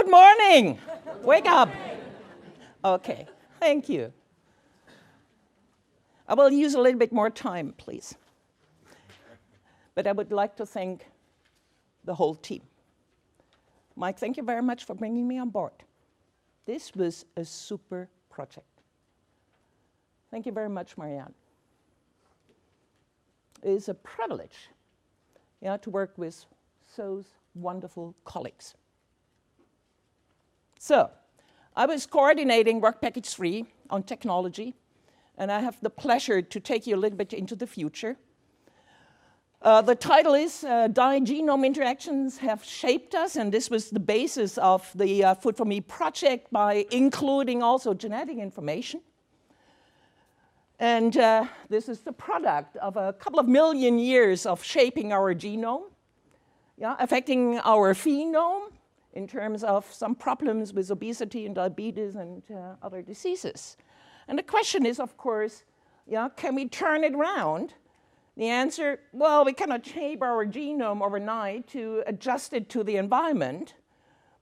Good morning. Wake up. Okay, thank you. I will use a little bit more time, please. But I would like to thank the whole team. Mike, thank you very much for bringing me on board. This was a super project. Thank you very much, Marianne. It is a privilege to work with those wonderful colleagues. So, I was coordinating Work Package 3 on technology, and I have the pleasure to take you a little bit into the future. The title is Genome Interactions Have Shaped Us, and this was the basis of the Food for Me project by including also genetic information. And this is the product of a couple of million years of shaping our genome, affecting our phenome in terms of some problems with obesity and diabetes and other diseases. And the question is, of course, can we turn it around? The answer, well, we cannot shape our genome overnight to adjust it to the environment,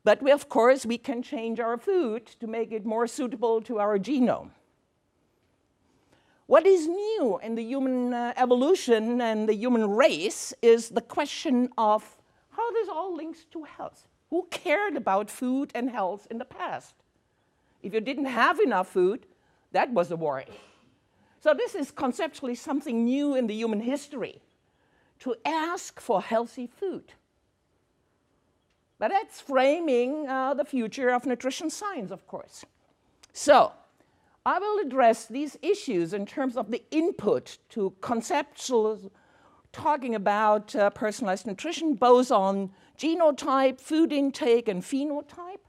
but of course we can change our food to make it more suitable to our genome. What is new in the human evolution and the human race is the question of how this all links to health. Who cared about food and health in the past? If you didn't have enough food, that was a worry. So this is conceptually something new in the human history, to ask for healthy food. But that's framing the future of nutrition science, of course. So I will address these issues in terms of the input to conceptual talking about personalized nutrition, both on genotype, food intake, and phenotype,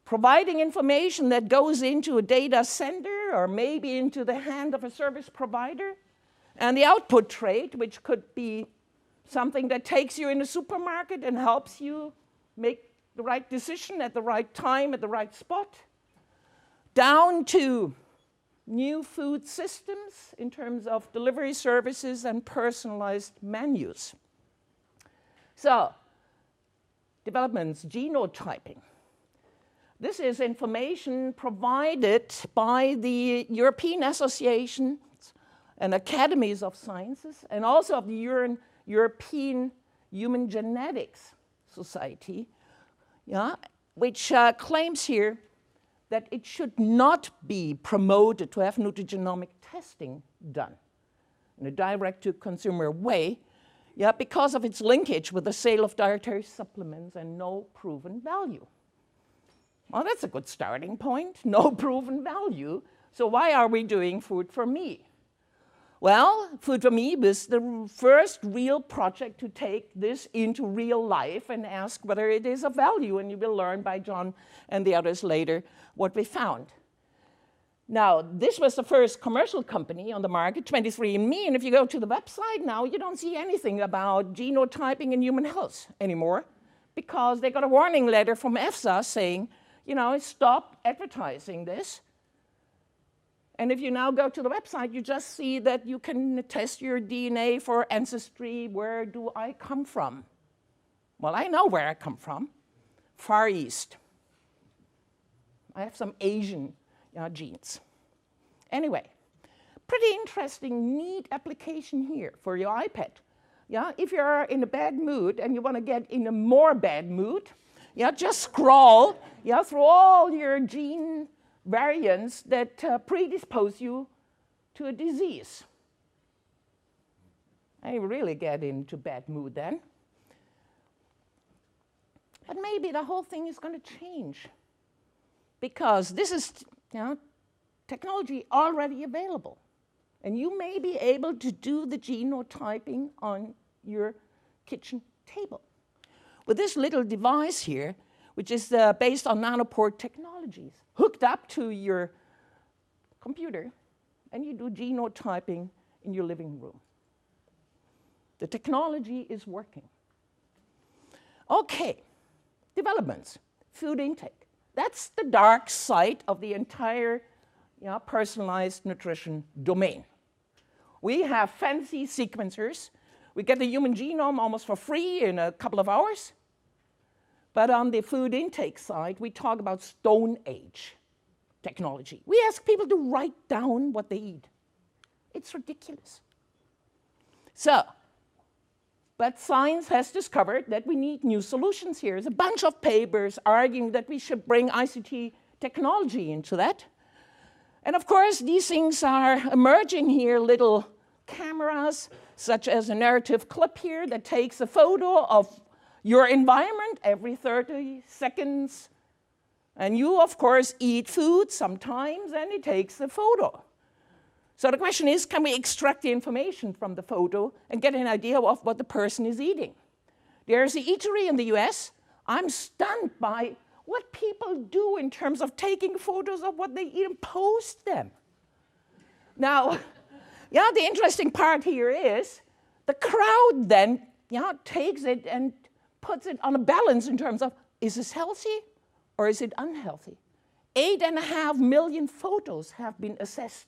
providing information that goes into a data center or maybe into the hand of a service provider, and the output trait, which could be something that takes you in a supermarket and helps you make the right decision at the right time, at the right spot, down to new food systems in terms of delivery services and personalized menus. So, developments, genotyping. This is information provided by the European associations and academies of sciences, and also of the European Human Genetics Society, which claims here that it should not be promoted to have nutrigenomic testing done in a direct-to-consumer way, because of its linkage with the sale of dietary supplements and no proven value. Well, that's a good starting point, no proven value. So why are we doing Food for Me? Well, Food for Me was the first real project to take this into real life and ask whether it is of value, and you will learn by John and the others later what we found. Now, this was the first commercial company on the market, 23andMe, and if you go to the website now, you don't see anything about genotyping in human health anymore, because they got a warning letter from EFSA saying, stop advertising this. And if you now go to the website, you just see that you can test your DNA for ancestry. Where do I come from? Well, I know where I come from, Far East. I have some Asian genes. Anyway, pretty interesting, neat application here for your iPad. If you're in a bad mood and you want to get in a more bad mood, just scroll through all your gene variants that predispose you to a disease. I really get into bad mood then. But maybe the whole thing is going to change, because this is technology already available. And you may be able to do the genotyping on your kitchen table with this little device here, which is based on nanopore technologies, hooked up to your computer, and you do genotyping in your living room. The technology is working. Okay, developments, food intake. That's the dark side of the entire personalized nutrition domain. We have fancy sequencers. We get the human genome almost for free in a couple of hours. But on the food intake side, we talk about Stone Age technology. We ask people to write down what they eat. It's ridiculous. So, but science has discovered that we need new solutions here. There's a bunch of papers arguing that we should bring ICT technology into that. And of course, these things are emerging here, little cameras, such as a narrative clip here that takes a photo of your environment every 30 seconds. And you, of course, eat food sometimes, and it takes a photo. So the question is, can we extract the information from the photo and get an idea of what the person is eating? There's an eatery in the US. I'm stunned by what people do in terms of taking photos of what they eat and post them. Now, yeah, the interesting part here is the crowd then takes it and puts it on a balance in terms of, is this healthy or is it unhealthy? 8.5 million photos have been assessed.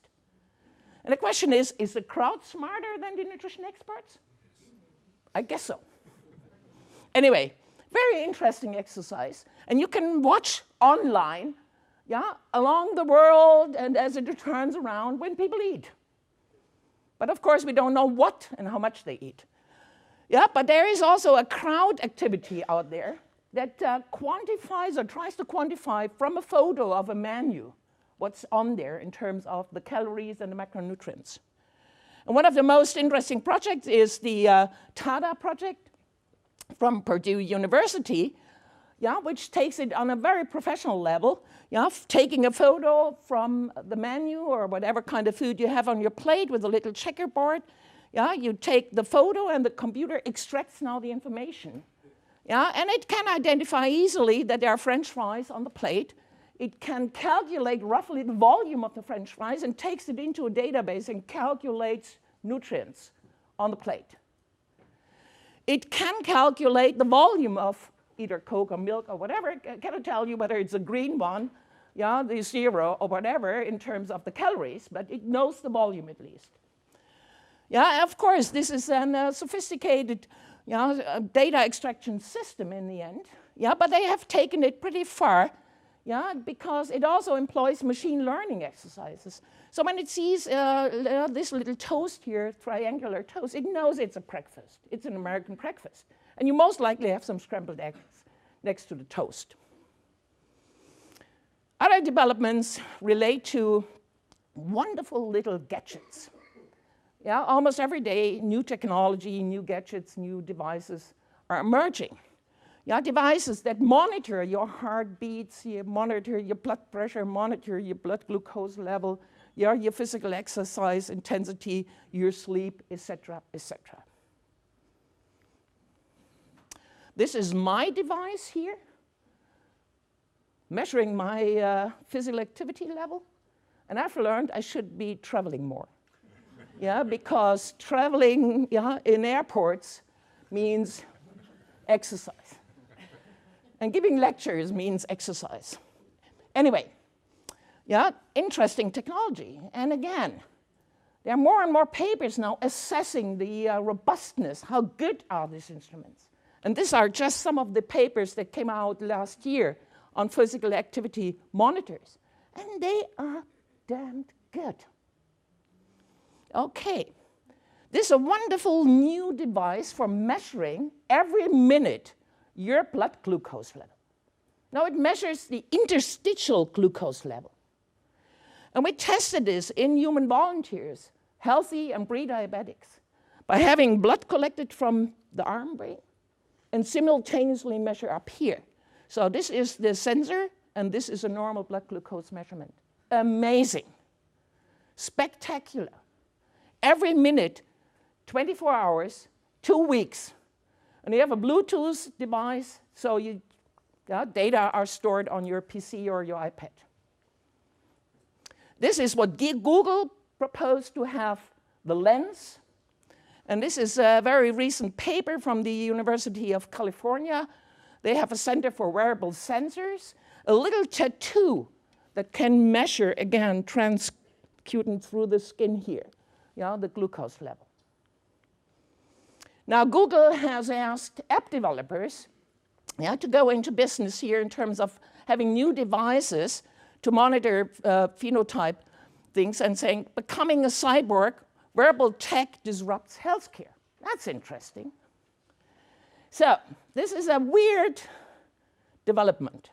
And the question is the crowd smarter than the nutrition experts? I guess so. Anyway, very interesting exercise. And you can watch online, along the world and as it turns around when people eat. But of course, we don't know what and how much they eat. Yeah, but there is also a crowd activity out there that quantifies or tries to quantify from a photo of a menu what's on there in terms of the calories and the macronutrients. And one of the most interesting projects is the TADA project from Purdue University, which takes it on a very professional level, taking a photo from the menu or whatever kind of food you have on your plate with a little checkerboard. You take the photo and the computer extracts now the information. And it can identify easily that there are French fries on the plate. It can calculate roughly the volume of the French fries and takes it into a database and calculates nutrients on the plate. It can calculate the volume of either Coke or milk or whatever. It cannot tell you whether it's a green one, the 0 or whatever in terms of the calories, but it knows the volume at least. Of course, this is a sophisticated data extraction system in the end. But they have taken it pretty far. Because it also employs machine learning exercises. So when it sees this little toast here, triangular toast, it knows it's a breakfast. It's an American breakfast. And you most likely have some scrambled eggs next to the toast. Other developments relate to wonderful little gadgets. Almost every day, new technology, new gadgets, new devices are emerging. Devices that monitor your heartbeats, monitor your blood pressure, monitor your blood glucose level, your physical exercise intensity, your sleep, etc., etc. This is my device here, measuring my physical activity level. And I've learned I should be traveling more. Because traveling in airports means exercise. And giving lectures means exercise. Anyway, interesting technology. And again, there are more and more papers now assessing the robustness, how good are these instruments. And these are just some of the papers that came out last year on physical activity monitors. And they are damned good. Okay, this is a wonderful new device for measuring every minute your blood glucose level. Now it measures the interstitial glucose level. And we tested this in human volunteers, healthy and pre-diabetics, by having blood collected from the arm vein and simultaneously measure up here. So this is the sensor, and this is a normal blood glucose measurement. Amazing. Spectacular. Every minute, 24 hours, 2 weeks. And you have a Bluetooth device, so data are stored on your PC or your iPad. This is what Google proposed to have the lens. And this is a very recent paper from the University of California. They have a Center for Wearable Sensors, a little tattoo that can measure, again, transcuting through the skin here, the glucose level. Now, Google has asked app developers yeah, to go into business here in terms of having new devices to monitor phenotype things and saying, becoming a cyborg, wearable tech disrupts healthcare. That's interesting. So this is a weird development.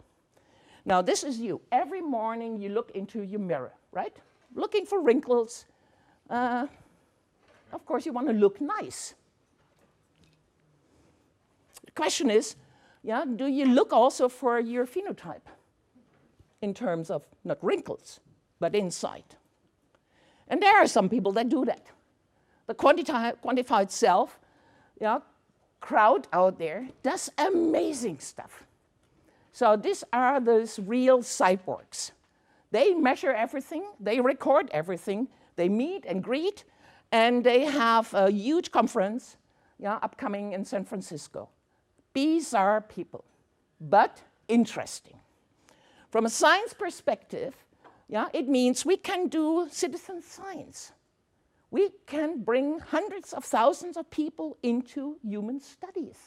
Now, this is you. Every morning you look into your mirror, right? Looking for wrinkles. Of course, you want to look nice. The question is, yeah, do you look also for your phenotype in terms of not wrinkles, but insight? And there are some people that do that. The quantified self, yeah, crowd out there does amazing stuff. So these are those real cyborgs. They measure everything, they record everything, they meet and greet, and they have a huge conference, yeah, upcoming in San Francisco. Bizarre people, but interesting. From a science perspective, yeah, it means we can do citizen science. We can bring hundreds of thousands of people into human studies.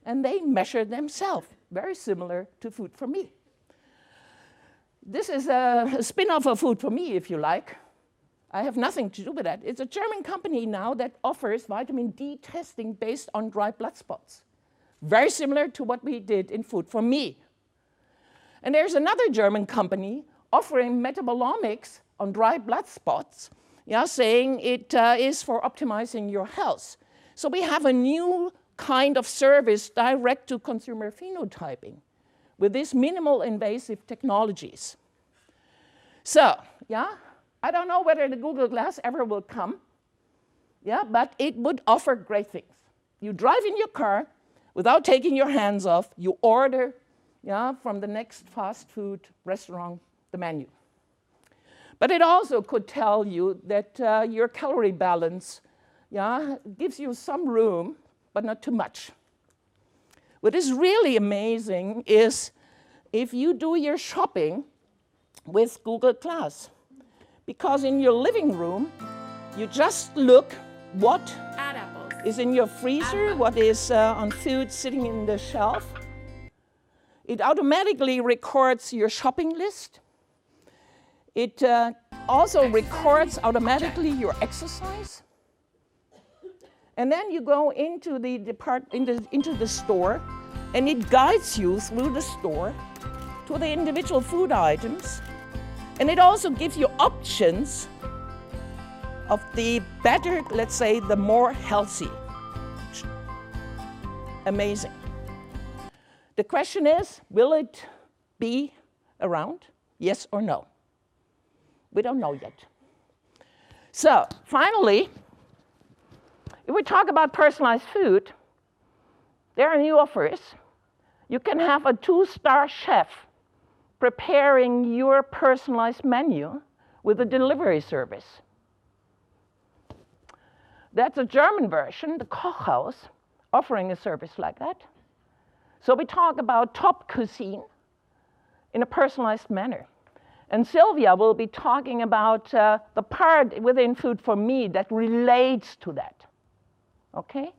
And they measure themselves, very similar to Food for Me. This is a spin-off of Food for Me, if you like. I have nothing to do with that. It's a German company now that offers vitamin D testing based on dry blood spots. Very similar to what we did in Food for Me. And there's another German company offering metabolomics on dry blood spots, yeah, saying it is for optimizing your health. So we have a new kind of service direct to consumer phenotyping with these minimal invasive technologies. So, yeah, I don't know whether the Google Glass ever will come, yeah, but it would offer great things. You drive in your car without taking your hands off, you order, yeah, from the next fast food restaurant the menu. But it also could tell you that your calorie balance, yeah, gives you some room, but not too much. What is really amazing is if you do your shopping with Google Glass. Because in your living room, you just look what is in your freezer, what is on food sitting in the shelf. It automatically records your shopping list. It also records automatically your exercise. And then you go into the store, and it guides you through the store to the individual food items. And it also gives you options of the better, let's say, the more healthy. Amazing. The question is, will it be around? Yes or no? We don't know yet. So finally, if we talk about personalized food, there are new offers. You can have a 2-star chef preparing your personalized menu with a delivery service. That's a German version, the Kochhaus, offering a service like that. So we talk about top cuisine in a personalized manner. And Sylvia will be talking about the part within Food for Me that relates to that. Okay?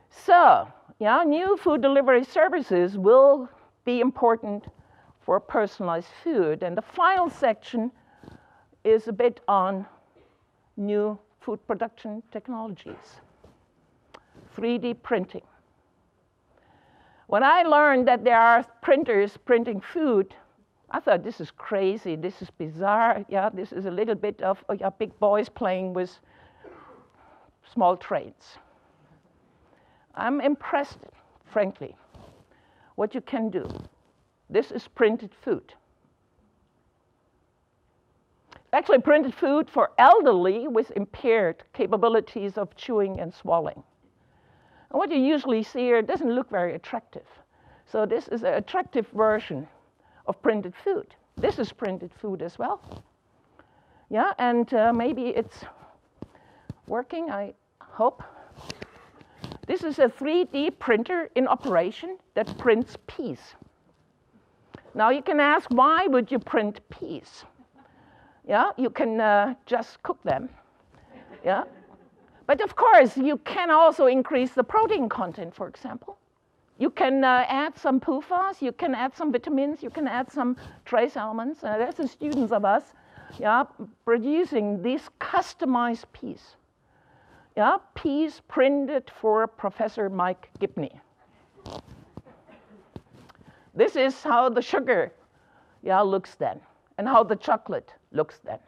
So, yeah, new food delivery services will be important for personalized food. And the final section is a bit on new food production technologies. 3D printing. When I learned that there are printers printing food, I thought, this is crazy, this is bizarre. Yeah, this is a little bit of big boys playing with small trains. I'm impressed, frankly, what you can do. This is printed food. Actually, printed food for elderly with impaired capabilities of chewing and swallowing. And what you usually see here doesn't look very attractive. So this is an attractive version of printed food. This is printed food as well. Yeah, and maybe it's working, I hope. This is a 3D printer in operation that prints peas. Now you can ask, why would you print peas? Yeah, you can just cook them. Yeah. But of course, you can also increase the protein content, for example. you can add some PUFAs, you can add some vitamins, you can add some trace elements. There's the students of us, yeah, producing this customized piece. Yeah, piece printed for Professor Mike Gibney. This is how the sugar, yeah, looks then, and how the chocolate looks then.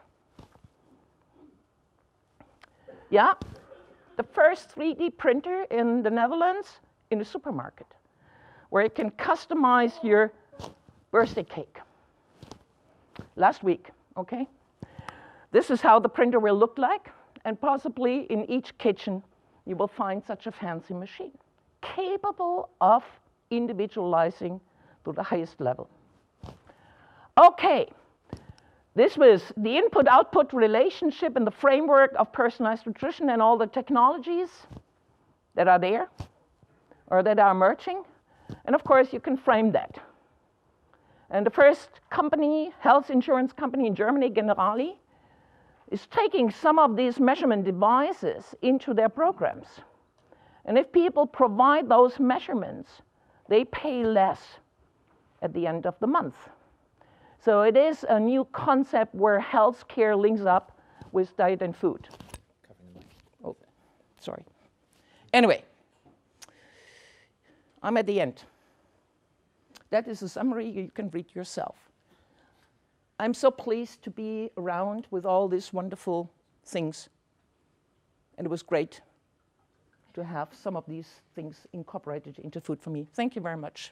Yeah, the first 3D printer in the Netherlands in the supermarket, where you can customize your birthday cake. Last week, okay? This is how the printer will look like, and possibly in each kitchen you will find such a fancy machine, capable of individualizing to the highest level. Okay, this was the input-output relationship in the framework of personalized nutrition and all the technologies that are there or that are emerging. And of course, you can frame that. And the first company, health insurance company in Germany, Generali, is taking some of these measurement devices into their programs. And if people provide those measurements, they pay less at the end of the month. So it is a new concept where healthcare links up with diet and food. Oh, sorry. Anyway, I'm at the end. That is a summary you can read yourself. I'm so pleased to be around with all these wonderful things. And it was great to have some of these things incorporated into food for me. Thank you very much.